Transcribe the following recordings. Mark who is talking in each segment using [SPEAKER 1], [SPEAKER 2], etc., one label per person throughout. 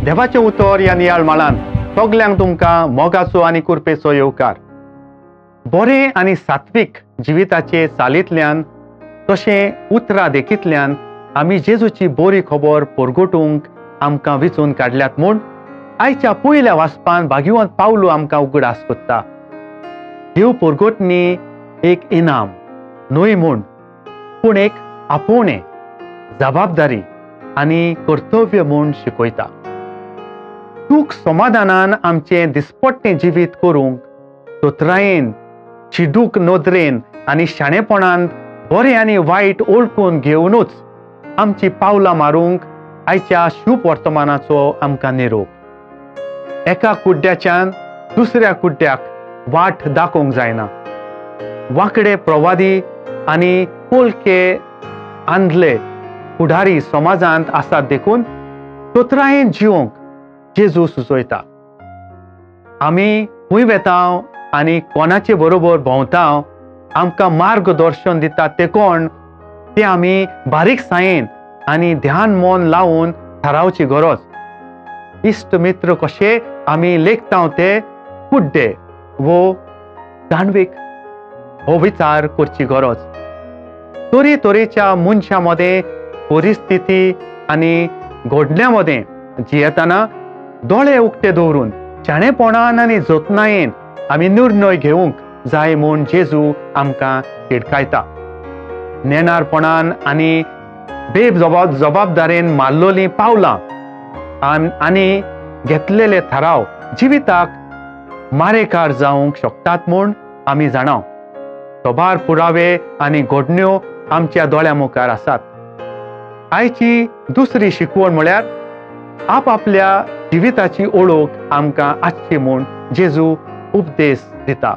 [SPEAKER 1] देवाचें उतर ह्या नियाळ माळान सगल्यांक तुमकां मोगाचो आनी कुरपेचो येवकार. बरें आनी सात्वीक जिविताचे चालींतल्यान तशें उतरां देखींतल्यान आमी जेजूची बरी खबर परगटूंक आमकां वेंचून काडल्यात म्हूण आयच्या पयल्या वाचपान भाग्यवंत पावलो आमकां उगडास कोत्ता. देव परगटणी एक इनाम न्हय म्हूण, पूण एक आपोवणें, जबाबदारी आनी कर्तव्य म्हूण शिकयता. सूख समाधानान आमचें दिसपट्टें जिवीत करूंक दोतरायेन, चिडूक नदरेन आनी शाणेपणान बरें आनी वायट ओळखून घेवनूच आमची पावलां मारूंक आयच्या शुभ वर्तमानाचो आमकां निरोप. एका कुड्ड्याच्यान दुसऱ्या कुड्ड्याक वाट दाखोवंक जायना. वांकडे प्रवादी आनी पोलके आंधळे फुडारी समाजांत आसात देखून दोतरायेन जिवंक जेजू सुचयता. आमी खंय वेतांव आनी कोणाचे बरोबर भोंवतांव आमकां मार्गदर्शन दितात ते कोण ते आमी बारीकसायेन आनी ध्यान मन लावन थारावची गरज. इश्ट मित्र कशे आमी लेखतांव ते कुड्डे वो जाणवीक हो विचार करची गरज. तरेतरेच्या मनशां मदें परिस्थिती आनी घडण्यां मदें जियेतना दोळे उक्ते दवरून शाणेपणान आनी जतनायेन आमी निर्णय घेवंक जाय म्हूण जेजू आमकां तिडकायता. नेनारपणान आनी जबाबदारेन मारलोलीं पावलां आनी घेतलेले थाराव जिविताक मारेकार जावंक शकतात म्हूण आमी जाणाव. सोबार पुरावे आनी घडण्यो आमच्या दोळ्या मुखार आसात. आयची दुसरी शिकवण म्हळ्यार आपआपल्या जिविताची ओळख आमकां आसची म्हूण जेजू उपदेश दिता.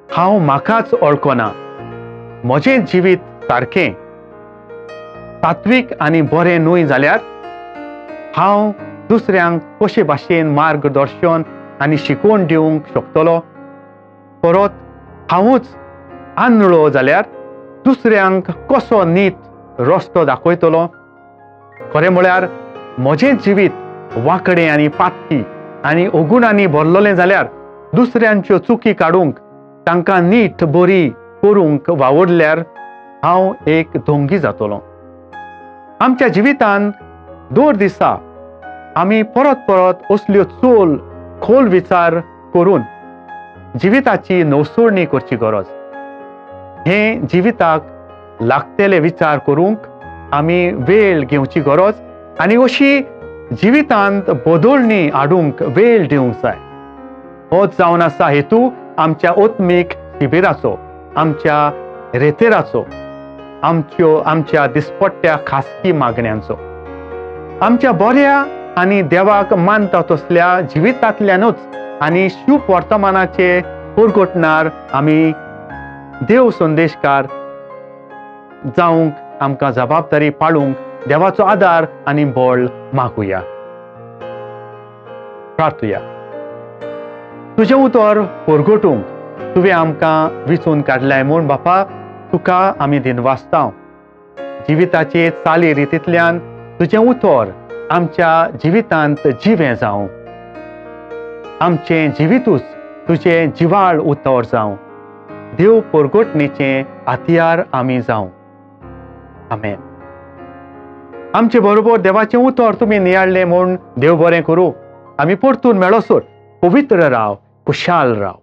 [SPEAKER 1] हांव म्हाकाच वळखना, म्हजें जिवीत सारकें सात्वीक आनी बरें न्हय जाल्यार हांव दुसऱ्यांक कशे भाशेन मार्गदर्शन आनी शिकवण दिवंक शकतलो. परत हांवूच आंधळो जाल्यार दुसऱ्यांक कसो नीट रस्तो दाखयतलो. खरें म्हळ्यार म्हजें जिवीत वांकडें आनी पातकी आनी अवगुणांनी भरलोलें जाल्यार दुसऱ्यांच्यो चुकी काडूंक तांकां नीट बरी करूंक वावुरल्यार हांव एक ढोंगी जातलों. आमच्या जिवितान दर दिसा आमी परत परत असल्यो चोल खोल विचार करून जिविताची नवसोडणी करची गरज. हे जिविताक लागतेले विचार करूंक आमी वेळ घेवची गरज आनी अशी जिवितांत बदलणी हाडूंक वेळ दिवंक जाय. होच जावन आसा हेतू आमच्या ओत्मीक शिबिराचो, आमच्या रेतेराचो, आमच्या दिसपट्ट्या खासगी मागण्यांचो. आमच्या बऱ्या आनी देवाक मानता तसल्या जिवितांतल्यानूच आनी शुभ वर्तमानाचे परगटणार आमी देव संदेशकार जावंक आमकां जबाबदारी पाळूंक देवाचो आदार आनी बळ मागुया. प्रार्थुया. तुजें उतर परगटूंक तुवें आमकां वेंचून काडलाय म्हूण बापा तुका आमी दिनवासतांव. जिविताचे चाली रितींतल्यान तुजें उतर आमच्या जिवितांत जिवें जावं. आमचें जिवितूच तुजें जिवाळ उतर जावं. देव परगटणेचें हातयार आमी जावं. आमेन. आमचे बरोबर देवाचें उतर तुमी नियाळ्ळें म्हूण देव बरें करूं. आमी परतून मेळोसर पवित्र राव, खुशाल राव.